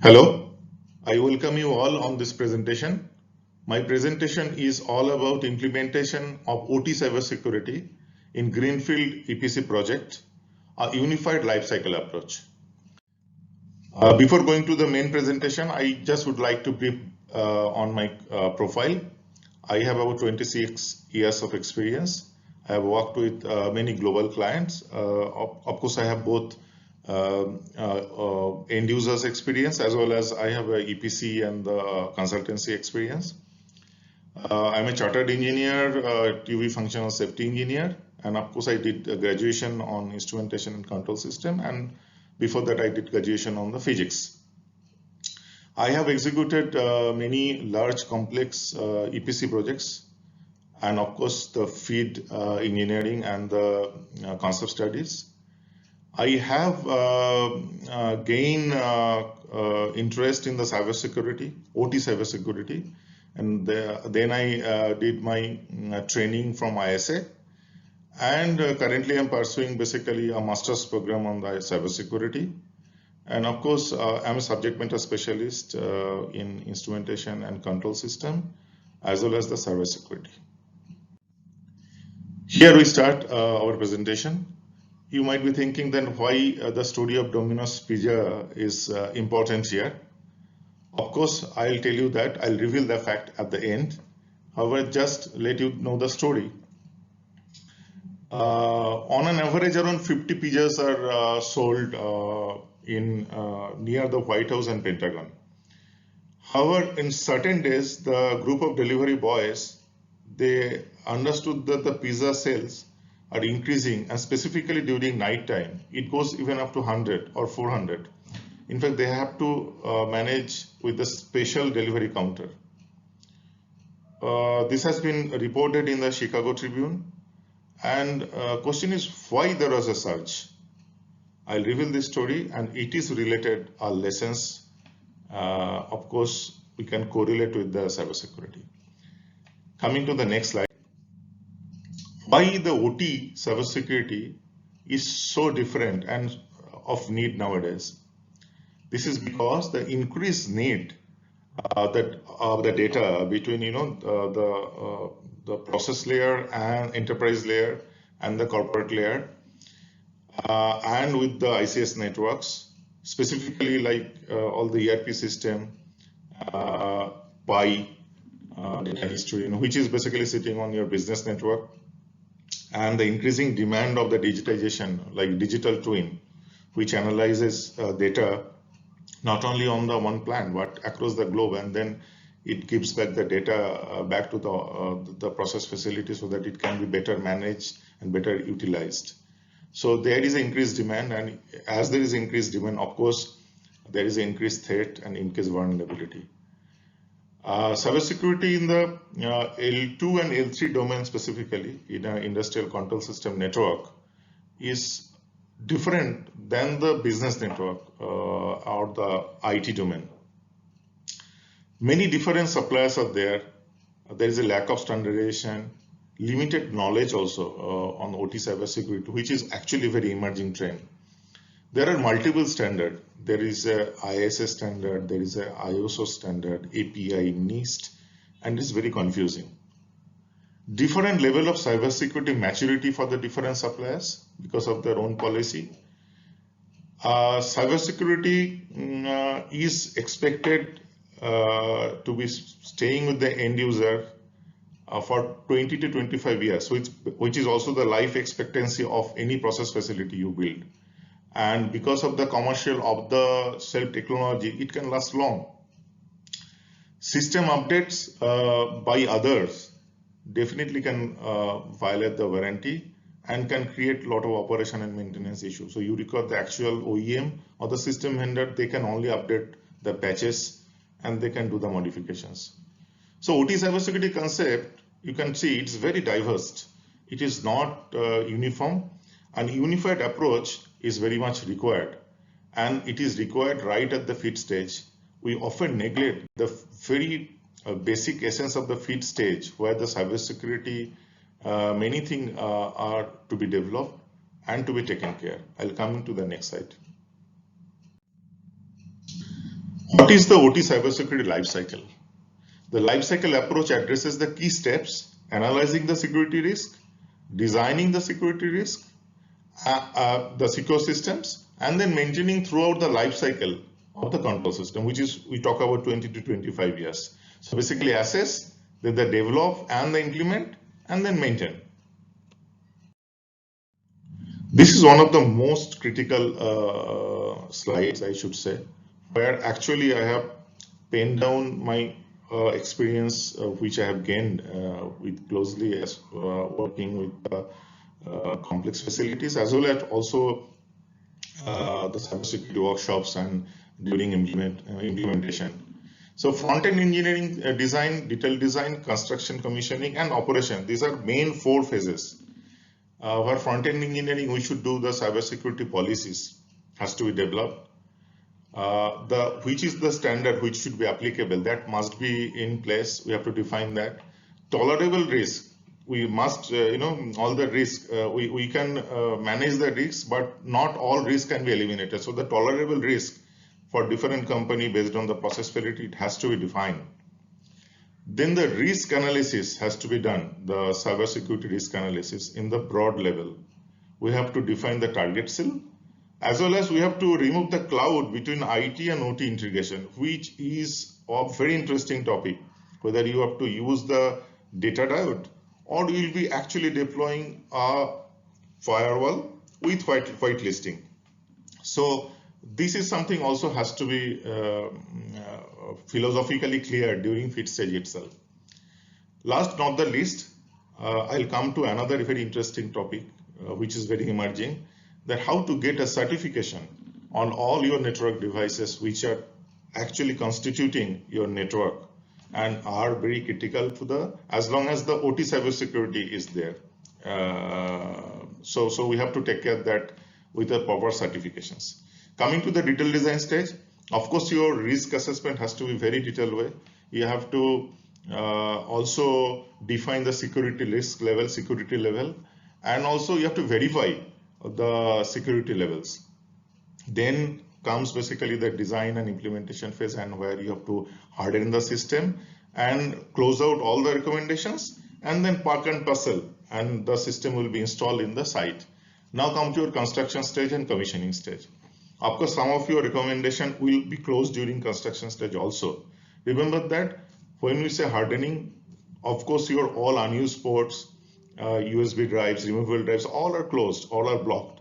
Hello, I welcome you all on this presentation. My presentation is all about implementation of OT cybersecurity in Greenfield EPC project, a unified lifecycle approach. Before going to the main presentation, I just would like to brief on my profile. I have about 26 years of experience. I have worked with many global clients. Of course, I have both end users experience as well as I have a EPC and consultancy experience. I'm a chartered engineer, TV functional safety engineer, and of course I did a graduation on instrumentation and control system, and before that I did graduation on the physics. I have executed many large complex EPC projects, and of course the feed engineering and the concept studies. I have gained interest in the cybersecurity, OT cybersecurity, and then I did my training from ISA, and currently I'm pursuing basically a master's program on the cybersecurity. And of course, I'm a subject matter specialist in instrumentation and control system, as well as the cybersecurity. Here we start our presentation. You might be thinking then why the story of Domino's Pizza is important here. Of course, I'll tell you that. I'll reveal the fact at the end. However, just let you know the story. On an average, around 50 pizzas are sold in near the White House and Pentagon. However, in certain days, the group of delivery boys, they understood that the pizza sales are increasing, and specifically during night time, it goes even up to 100 or 400. In fact, they have to manage with a special delivery counter. This has been reported in the Chicago Tribune, and question is why there was a surge. I'll reveal this story, and it is related lessons. Of course, we can correlate with the cybersecurity. Coming to the next slide. Why the OT cybersecurity is so different and of need nowadays? This is because the increased need that of the data between the process layer and enterprise layer and the corporate layer, and with the ICS networks, specifically like all the ERP system, PI, data history, which is basically sitting on your business network, and the increasing demand of the digitization, like digital twin, which analyzes data not only on the one plant but across the globe, and then it gives back the data back to the process facility so that it can be better managed and better utilized. So there is increased demand, and as there is increased demand, of course, there is increased threat and increased vulnerability. Cybersecurity in the L2 and L3 domain specifically in an industrial control system network is different than the business network or the IT domain. Many different suppliers are there. There is a lack of standardization, limited knowledge also on OT cybersecurity, which is actually a very emerging trend. There are multiple standards. There is a ISA standard, there is a ISO standard, API, NIST, and it's very confusing. Different level of cybersecurity maturity for the different suppliers because of their own policy. Cybersecurity is expected to be staying with the end user for 20 to 25 years, which is also the life expectancy of any process facility you build. And because of the commercial of the self technology, it can last long. System updates by others definitely can violate the warranty and can create a lot of operation and maintenance issues. So you require the actual OEM or the system vendor, they can only update the patches and they can do the modifications. So OT cybersecurity concept, you can see it's very diverse. It is not uniform, and unified approach is very much required, and it is required right at the feed stage. We often neglect the very basic essence of the feed stage, where the cybersecurity, many things are to be developed and to be taken care. I'll come to the next slide. What is the OT cybersecurity lifecycle? The lifecycle approach addresses the key steps: analyzing the security risk, designing the security risk, the secure systems, and then maintaining throughout the lifecycle of the control system, which is, we talk about 20 to 25 years. So basically assess, then they develop and they implement, and then maintain. This is one of the most critical slides, I should say, where actually I have penned down my experience which I have gained with closely as working with complex facilities, as well as also the cybersecurity workshops and during implementation. So front-end engineering, design, detailed design, construction, commissioning, and operation. These are main 4 phases. Where front-end engineering, we should do the cybersecurity policies, has to be developed. Which is the standard which should be applicable, that must be in place. We have to define that. Tolerable risk, we must, all the risk, we can manage the risks, but not all risk can be eliminated. So the tolerable risk for different company based on the process failure, it has to be defined. Then the risk analysis has to be done, the cybersecurity risk analysis in the broad level. We have to define the target cell, as well as we have to remove the cloud between IT and OT integration, which is a very interesting topic. Whether you have to use the data diode or you will be actually deploying a firewall with whitelisting. So this is something also has to be philosophically clear during fit stage itself. Last not the least, I'll come to another very interesting topic, which is very emerging, that how to get a certification on all your network devices which are actually constituting your network and are very critical to the, as long as the OT cybersecurity is there. So we have to take care of that with the proper certifications. Coming to the detailed design stage, of course, your risk assessment has to be very detailed way. You have to also define the security risk level, security level, and also you have to verify the security levels. Then comes basically the design and implementation phase, and where you have to harden the system and close out all the recommendations, and then park and parcel, and the system will be installed in the site. Now come to your construction stage and commissioning stage. Of course, some of your recommendation will be closed during construction stage also. Remember that when we say hardening, of course, your all unused ports, USB drives, removable drives, all are closed, all are blocked.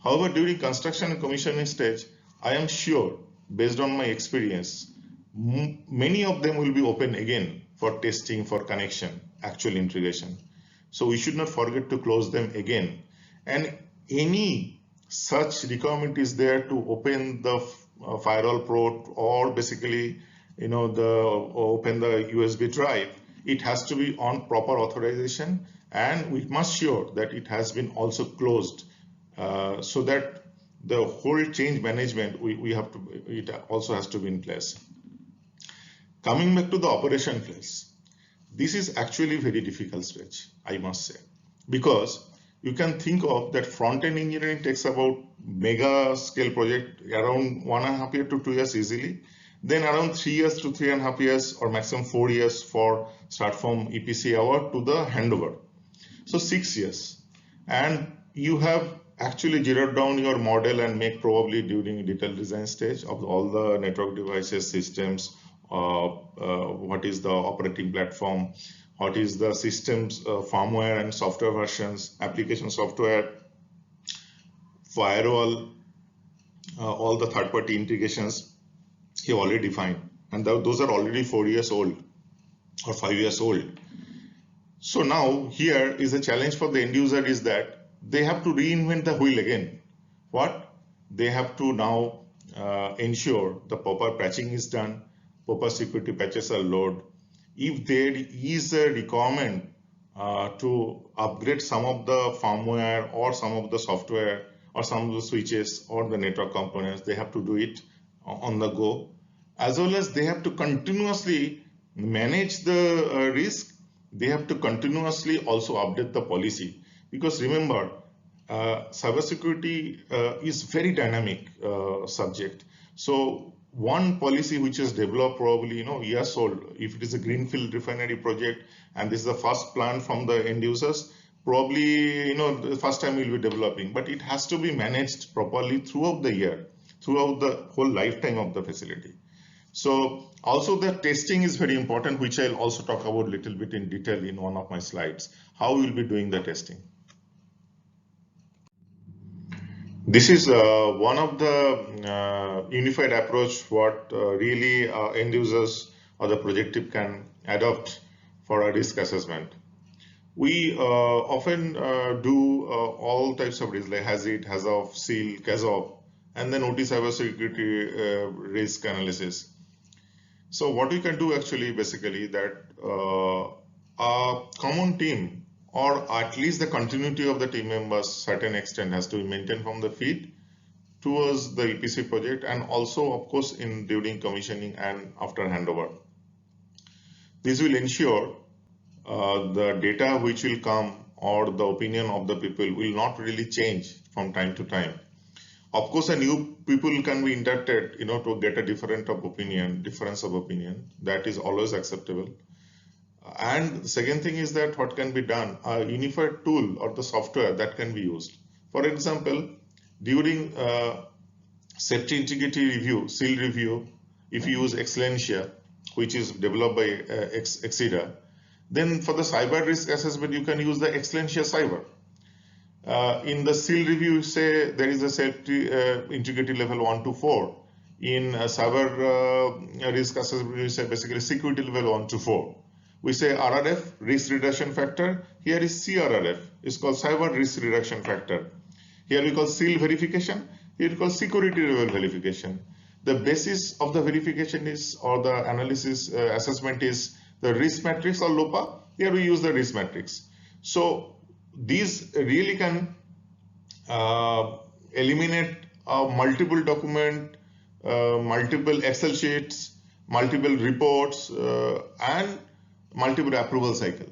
However, during construction and commissioning stage, I am sure, based on my experience, many of them will be open again for testing, for connection, actual integration. So we should not forget to close them again. And any such requirement is there to open the firewall port, or basically, open the USB drive, it has to be on proper authorization, and we must sure that it has been also closed, so that the whole change management, it also has to be in place. Coming back to the operation phase, this is actually very difficult stage, I must say, because you can think of that front-end engineering takes about mega scale project around 1.5 years to 2 years easily. Then around 3 years to 3.5 years, or maximum 4 years for start from EPC hour to the handover. So 6 years. And you have actually zeroed down your model and make probably during detailed design stage of all the network devices, systems, what is the operating platform, what is the systems, firmware and software versions, application software, firewall, all the third-party integrations you already defined, and those are already 4 years old or 5 years old. So now here is a challenge for the end user, is that they have to reinvent the wheel again. What? They have to now ensure the proper patching is done, proper security patches are loaded. If there is a requirement to upgrade some of the firmware or some of the software or some of the switches or the network components, they have to do it on the go, as well as they have to continuously manage the risk. They have to continuously also update the policy, because remember, cybersecurity is very dynamic subject. So one policy which is developed probably years old. If it is a greenfield refinery project and this is the first plan from the end users, probably the first time we'll be developing, but it has to be managed properly throughout the year, throughout the whole lifetime of the facility. So also the testing is very important, which I'll also talk about a little bit in detail in one of my slides, how we'll be doing the testing. This is one of the unified approach what really end users or the project team can adopt for a risk assessment. We often do all types of risks like hazard, HAZOP, SEAL, CASOP, and then OT cybersecurity risk analysis. So what we can do actually basically that a common team or at least the continuity of the team members certain extent has to be maintained from the field towards the EPC project and also of course in during commissioning and after handover. This will ensure the data which will come or the opinion of the people will not really change from time to time. Of course, a new people can be inducted, to get a difference of opinion. That is always acceptable. And the second thing is that what can be done, a unified tool or the software that can be used. For example, during safety integrity review, SEAL review, if you use Excellencia, which is developed by Exida, then for the cyber risk assessment, you can use the Excellencia Cyber. In the SEAL review, say there is a safety integrity level 1 to 4. In cyber risk assessment, we say basically security level 1 to 4. We say RRF, risk reduction factor. Here is CRRF. It's called cyber risk reduction factor. Here we call SEAL verification. Here we call security level verification. The basis of the verification is, or the analysis assessment is the risk matrix or LOPA. Here we use the risk matrix. So these really can eliminate multiple document, multiple Excel sheets, multiple reports, and multiple approval cycle.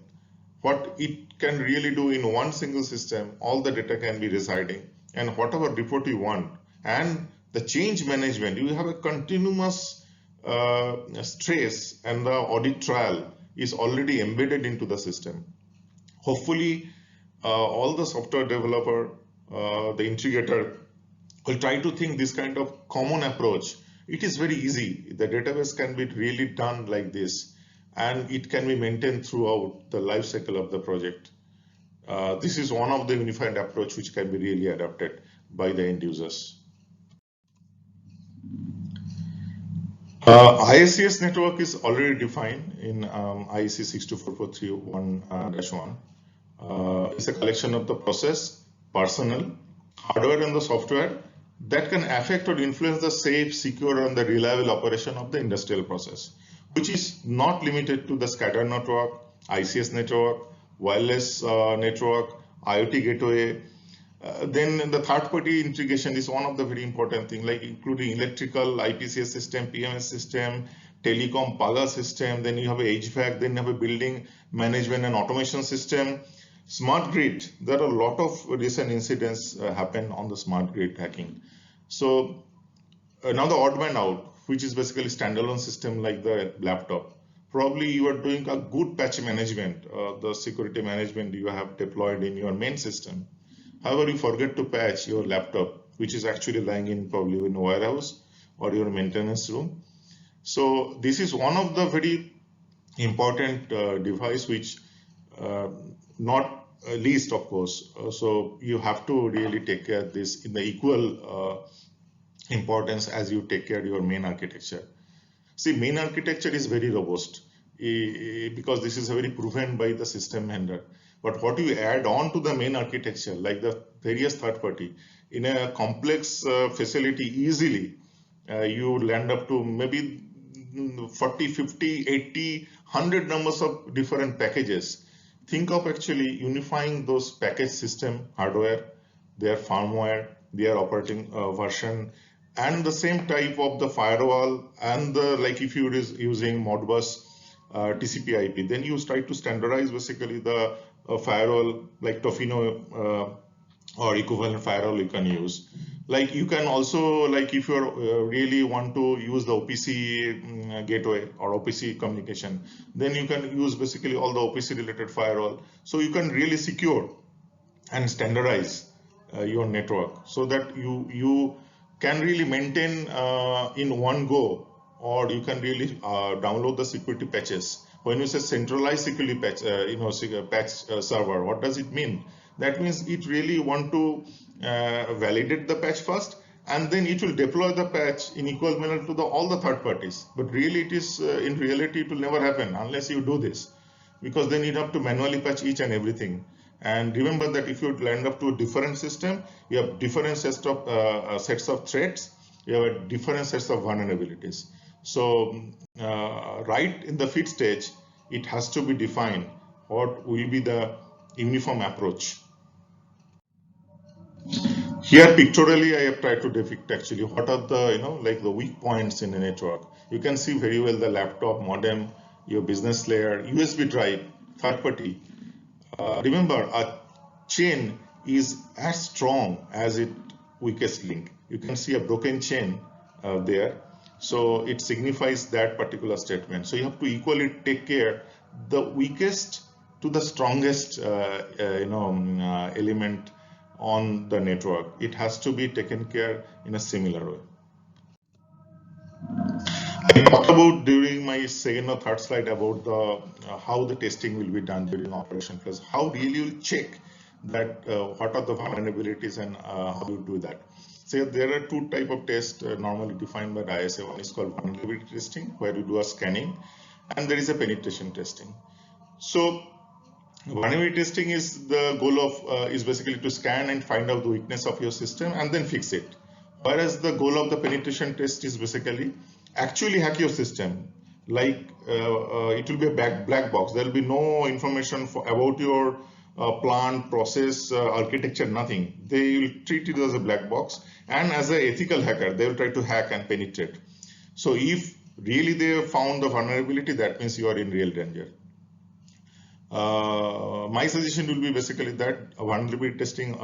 What it can really do in one single system, all the data can be residing, and whatever report you want, and the change management, you have a continuous stress, and the audit trial is already embedded into the system. Hopefully, all the software developer, the integrator will try to think this kind of common approach. It is very easy. The database can be really done like this, and it can be maintained throughout the life cycle of the project. This is one of the unified approach which can be really adopted by the end users. ISCS network is already defined in IEC 62443-1-1. It's a collection of the process, personnel, hardware and the software that can affect or influence the safe, secure and the reliable operation of the industrial process, which is not limited to the SCADA network, ICS network, wireless network, IoT gateway. Then the third-party integration is one of the very important things, like including electrical, IPCS system, PMS system, telecom, PAGA system, then you have a HVAC, then you have a building management and automation system. Smart grid, there are a lot of recent incidents happen on the smart grid hacking. So now the odd man out, which is basically standalone system like the laptop. Probably you are doing a good patch management, the security management you have deployed in your main system. However, you forget to patch your laptop, which is actually lying in probably in a warehouse or your maintenance room. So this is one of the very important device which not least, of course. So you have to really take care of this in the equal importance as you take care of your main architecture. See, main architecture is very robust because this is very proven by the system vendor. But what you add on to the main architecture, like the various third party, in a complex facility easily, you land up to maybe 40, 50, 80, 100 numbers of different packages. Think of actually unifying those package system, hardware, their firmware, their operating version, and the same type of the firewall, and the, like if you is using Modbus TCP/IP, then you try to standardize basically the firewall like Tofino or equivalent firewall you can use. Like you can also, like if you really want to use the OPC gateway or OPC communication, then you can use basically all the OPC related firewall. So you can really secure and standardize your network so that you can really maintain in one go, or you can really download the security patches. When you say centralized security patch, patch server, what does it mean? That means it really want to validate the patch first, and then it will deploy the patch in equal manner to all the third parties. But really, it is in reality, it will never happen unless you do this, because then you have to manually patch each and everything. And remember that if you land up to a different system, you have different sets of threats, you have a different sets of vulnerabilities. So right in the feed stage, it has to be defined what will be the uniform approach. Here pictorially, I have tried to depict actually what are the like the weak points in a network. You can see very well the laptop, modem, your business layer, USB drive, third party. Remember, a chain is as strong as its weakest link. You can see a broken chain there. So it signifies that particular statement. So you have to equally take care the weakest to the strongest element on the network. It has to be taken care in a similar way. I talked about during my second or third slide about the how the testing will be done during operation, plus how really you check that what are the vulnerabilities and how you do that. So there are two type of tests normally defined by the ISA. One is called vulnerability testing, where you do a scanning, and there is a penetration testing. So vulnerability testing is the goal of is basically to scan and find out the weakness of your system and then fix it. Whereas the goal of the penetration test is basically actually hack your system. Like it will be a black box. There will be no information about your plant, process, architecture, nothing. They will treat it as a black box. And as an ethical hacker, they will try to hack and penetrate. So if really they have found the vulnerability, that means you are in real danger. My suggestion will be basically that vulnerability testing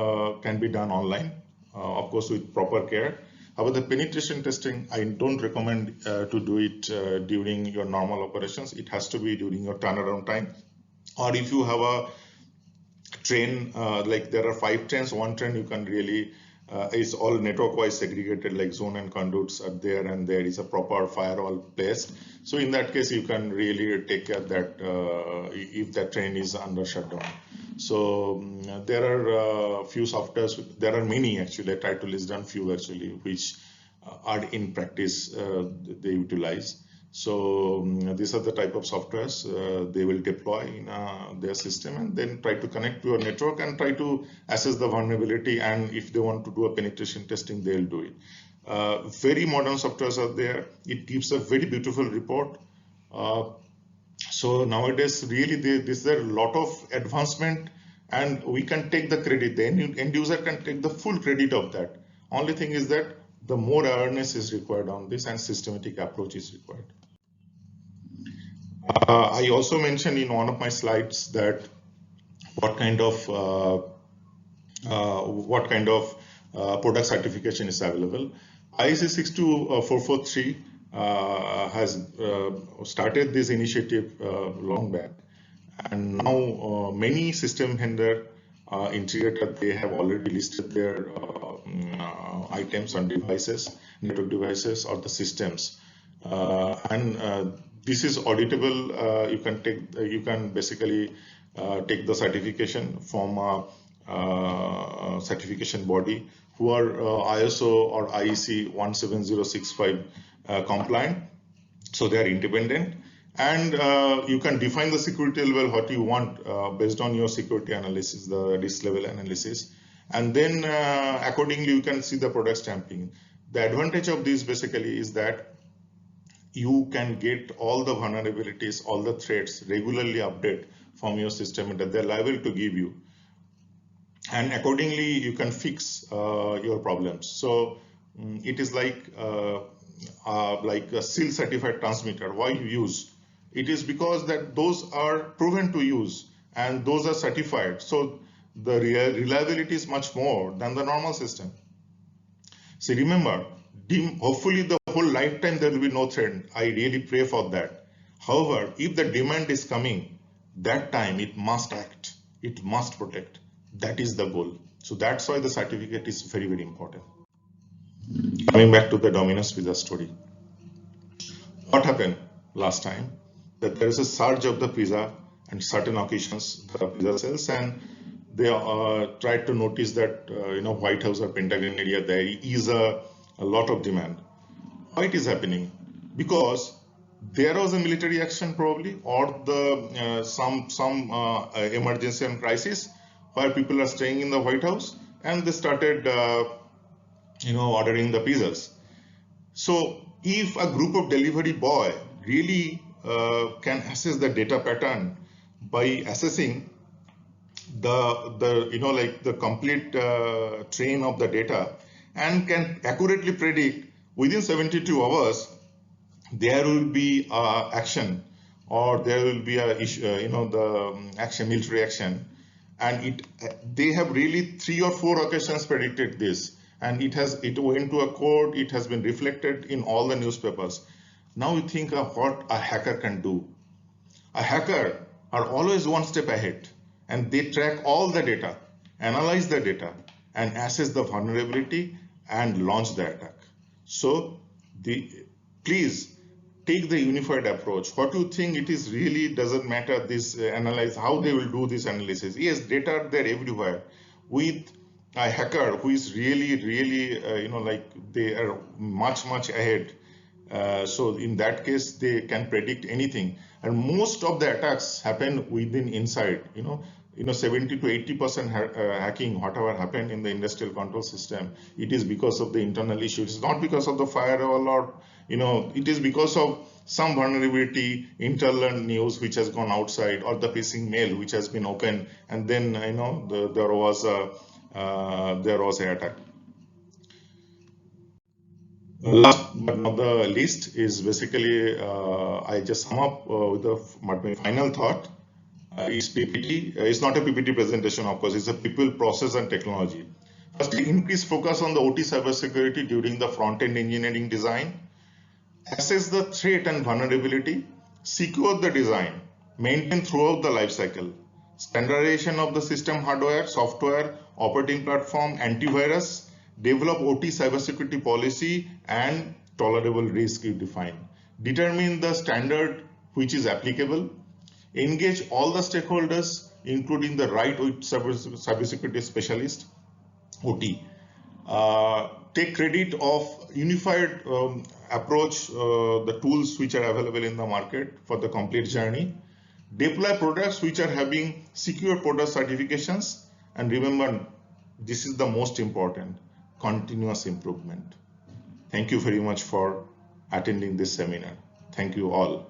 can be done online, of course with proper care. However, the penetration testing, I don't recommend to do it during your normal operations. It has to be during your turnaround time. Or if you have a train, like there are 5 trains, one train you can really is all network wise segregated, like zone and conduits are there, and there is a proper firewall placed. So in that case, you can really take care that if that train is under shutdown. So there are few softwares, there are many actually. I try to list down few actually, which are in practice they utilize. So these are the type of softwares they will deploy in their system, and then try to connect to your network and try to assess the vulnerability. And if they want to do a penetration testing, they'll do it. Very modern softwares are there. It gives a very beautiful report. So nowadays, really, there are a lot of advancement, and we can take the credit. The end user can take the full credit of that. Only thing is that the more awareness is required on this, and systematic approach is required. I also mentioned in one of my slides that what kind of product certification is available. IEC 62443 has started this initiative long back, and now many system vendor integrator, they have already listed their items on devices, network devices, or the systems, and this is auditable. You can basically take the certification from a certification body who are ISO or IEC 17065 compliant, so they are independent. And you can define the security level what you want based on your security analysis, the risk level analysis, and then accordingly you can see the product stamping. The advantage of this basically is that you can get all the vulnerabilities, all the threats regularly update from your system that they're liable to give you, and accordingly you can fix your problems. So it is like a seal certified transmitter. Why you use it is because that those are proven to use and those are certified, so the reliability is much more than the normal system. So remember, hopefully the whole lifetime there will be no threat. I really pray for that. However, if the demand is coming, that time it must act, it must protect. That is the goal. So that's why the certificate is very, very important. Coming back to the Domino's Pizza story. What happened last time? That there is a surge of the pizza and certain occasions the pizza sales, and they tried to notice that White House or Pentagon area there is a lot of demand. Why it is happening? Because there was a military action probably, or the some emergency and crisis where people are staying in the White House and they started ordering the pizzas. So if a group of delivery boy really can assess the data pattern by assessing the complete train of the data and can accurately predict within 72 hours there will be action, or there will be a issue, the action, military action, and they have really 3 or 4 occasions predicted this, and it went to a court, it has been reflected in all the newspapers. Now you think of what a hacker can do. A hacker are always one step ahead, and they track all the data, analyze the data, and assess the vulnerability and launch the attack. So please take the unified approach. What you think it is really doesn't matter this analyze how they will do this analysis. Yes, data are there everywhere. With a hacker who is really they are much much ahead. So in that case, they can predict anything, and most of the attacks happen within inside. 70 to 80% hacking, whatever happened in the industrial control system, it is because of the internal issues. It's not because of the firewall, or it is because of some vulnerability, internal news which has gone outside, or the phishing mail which has been opened, and then there was an attack. Last but not the least is basically I just sum up with my final thought. It's PPT. It's not a PPT presentation, of course. It's a people, process, and technology. First, increase focus on the OT cybersecurity during the front-end engineering design. Assess the threat and vulnerability. Secure the design. Maintain throughout the life cycle. Standardization of the system hardware, software, operating platform, antivirus. Develop OT cybersecurity policy and tolerable risk you define. Determine the standard which is applicable. Engage all the stakeholders, including the right cybersecurity specialist, OT. Take credit of unified approach, the tools which are available in the market for the complete journey. Deploy products which are having secure product certifications, and remember, this is the most important, continuous improvement. Thank you very much for attending this seminar. Thank you all.